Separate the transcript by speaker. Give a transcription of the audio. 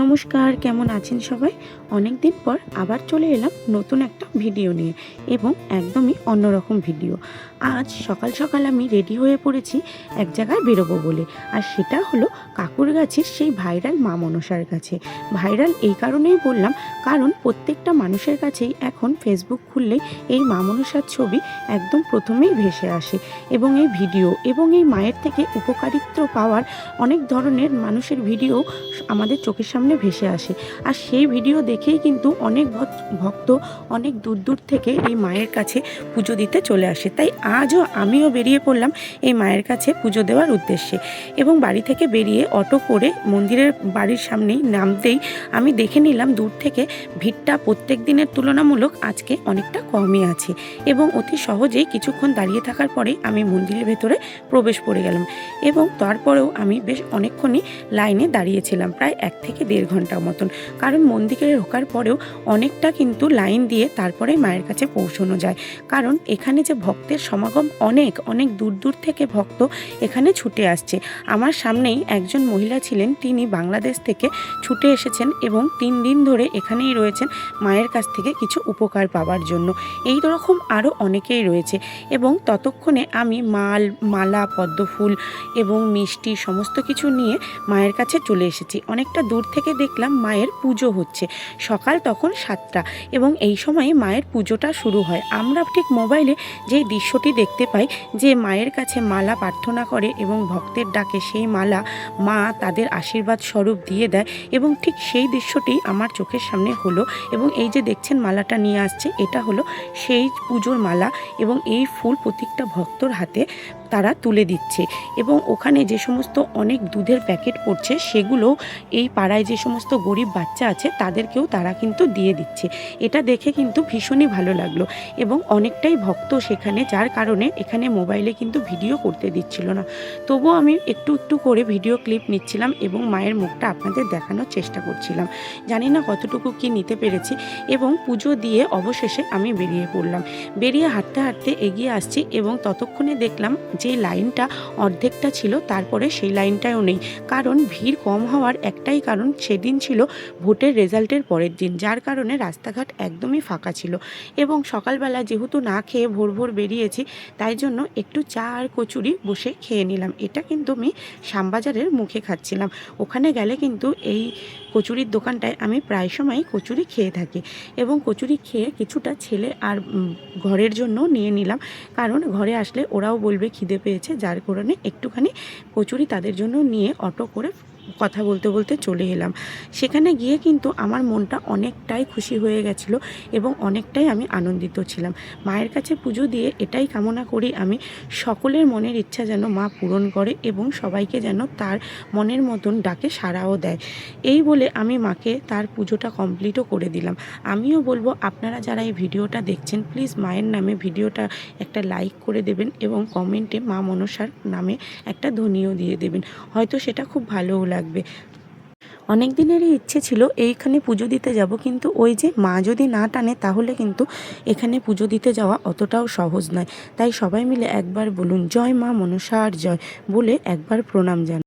Speaker 1: নমস্কার, কেমন আছেন সবাই? অনেক দিন পর আবার চলে এলাম নতুন একটা ভিডিও নিয়ে এবং একদমই অন্যরকম ভিডিও। আজ সকাল সকাল আমি রেডি হয়ে পড়েছি এক জায়গায় বেরোবো বলে। আর সেটা হলো কাকুর গাছের সেই ভাইরাল মা মনসার কাছে। ভাইরাল এই কারণেই বললাম, কারণ প্রত্যেকটা মানুষের কাছেই এখন ফেসবুক খুললেই এই মা মনসার ছবি একদম প্রথমেই ভেসে আসে এবং এই ভিডিও এবং এই মায়ের থেকে উপকারিত্ব পাওয়ার অনেক ধরনের মানুষের ভিডিও আমাদের চোখের সামনে ভেসে আসে। আর সেই ভিডিও দেখেই কিন্তু অনেক ভক্ত অনেক দূর দূর থেকে এই মায়ের কাছে পুজো দিতে চলে আসে। তাই আজও আমিও বেরিয়ে পড়লাম এই মায়ের কাছে পুজো দেওয়ার উদ্দেশ্যে। এবং বাড়ি থেকে বেরিয়ে অটো করে মন্দিরের বাড়ির সামনেই নামতেই আমি দেখে নিলাম দূর থেকে ভিড়টা প্রত্যেক দিনের তুলনামূলক আজকে অনেকটা কমই আছে এবং অতি সহজেই কিছুক্ষণ দাঁড়িয়ে থাকার পরেই আমি মন্দিরের ভেতরে প্রবেশ করে গেলাম। এবং তারপরেও আমি বেশ অনেকক্ষণই লাইনে দাঁড়িয়েছিলাম, প্রায় 1 থেকে 1.5 ঘন্টার মতন, কারণ মন্দিরে ঢোকার পরেও অনেকটা কিন্তু লাইন দিয়ে তারপরে মায়ের কাছে পৌঁছানো যায়। কারণ এখানে যে ভক্তের সমাগম অনেক অনেক দূর দূর থেকে ভক্ত এখানে ছুটে আসছে। আমার সামনেই একজন মহিলা ছিলেন, তিনি বাংলাদেশ থেকে ছুটে এসেছেন এবং 3 দিন ধরে এখানেই রয়েছেন মায়ের কাছ থেকে কিছু উপকার পাওয়ার জন্য। এই রকম আরও অনেকেই রয়েছে এবং ততক্ষণে আমি মালা, পদ্মফুল এবং মিষ্টি সমস্ত কিছু নিয়ে মায়ের কাছে চলে এসেছি। অনেকটা দূর থেকে দেখলাম মায়ের পুজো হচ্ছে। সকাল তখন 7টা এবং এই সময় মায়ের পুজোটা শুরু হয়। আমরা ঠিক মোবাইলে যেই দৃশ্যটি দেখতে পাই যে মায়ের কাছে মালা প্রার্থনা করে এবং ভক্তের ডাকে সেই মালা মা তাদের আশীর্বাদ স্বরূপ দিয়ে দেয় এবং ঠিক সেই দৃশ্যটি আমার চোখের সামনে হলো। এবং এই যে দেখছেন মালাটা নিয়ে আসছে, এটা হলো সেই পুজোর মালা এবং এই ফুল প্রত্যেকটা ভক্তর হাতে তারা তুলে দিচ্ছে। এবং ওখানে যে সমস্ত অনেক দুধের প্যাকেট পড়ছে সেগুলো এই পাড়ায় যে সমস্ত গরিব বাচ্চা আছে তাদেরকেও তারা কিন্তু দিয়ে দিচ্ছে। এটা দেখে কিন্তু ভীষণই ভালো লাগলো এবং অনেকটাই ভক্ত সেখানে, যার কারণে এখানে মোবাইলে কিন্তু ভিডিও করতে দিচ্ছিল না। তবুও আমি একটু একটু করে ভিডিও ক্লিপ নিচ্ছিলাম এবং মায়ের মুখটা আপনাদের দেখানোর চেষ্টা করছিলাম। জানি না কতটুকু কি নিতে পেরেছি। এবং পুজো দিয়ে অবশেষে আমি বেরিয়ে পড়লাম। বেরিয়ে হাঁটতে হাঁটতে এগিয়ে আসছি এবং ততক্ষণে দেখলাম যে লাইনটা অর্ধেকটা ছিল, তারপরে সেই লাইনটাও নেই। কারণ ভিড় কম হওয়ার একটাই কারণ, সেদিন ছিল ভোটের রেজাল্টের পরের দিন, যার কারণে রাস্তাঘাট একদমই ফাঁকা ছিল। এবং সকালবেলা যেহেতু না খেয়ে ভোর ভোর বেরিয়েছি, তাই জন্য একটু চা আর কচুরি বসে খেয়ে নিলাম। এটা কিন্তু আমি শ্যামবাজারের মুখে খাচ্ছিলাম। ওখানে গেলে কিন্তু এই কচুরির দোকানটায় আমি প্রায় সময়ই কচুরি খেয়ে থাকি এবং কচুরি খেয়ে কিছুটা ছেলে আর ঘরের জন্য নিয়ে নিলাম, কারণ ঘরে আসলে ওরাও বলবে খিদে পেয়েছে, যার কারণে একটুখানি কচুরি তাদের জন্য নিয়ে অটো করে কথা বলতে বলতে চলে এলাম। সেখানে গিয়ে কিন্তু আমার মনটা অনেকটাই খুশি হয়ে গেছিলো এবং অনেকটাই আমি আনন্দিত ছিলাম। মায়ের কাছে পুজো দিয়ে এটাই কামনা করি আমি, সকলের মনের ইচ্ছা যেন মা পূরণ করে এবং সবাইকে যেন তার মনের মতন ডাকে সাড়াও দেয়। এই বলে আমি মাকে তার পুজোটা কমপ্লিটও করে দিলাম। আমিও বলবো আপনারা যারা এই ভিডিওটা দেখছেন, প্লিজ মায়ের নামে ভিডিওটা একটা লাইক করে দেবেন এবং কমেন্টে মা মনসার নামে একটা ধ্বনিও দিয়ে দেবেন, হয়তো সেটা খুব ভালোও লাগবে। অনেক দিনেরই ইচ্ছে ছিল এইখানে পুজো দিতে যাব, কিন্তু ওই যে মা যদি না টানে তাহলে কিন্তু এখানে পুজো দিতে যাওয়া অতটাও সহজ নয়। তাই সবাই মিলে একবার বলুন জয় মা মনসার জয় বলে একবার প্রণাম জানাই।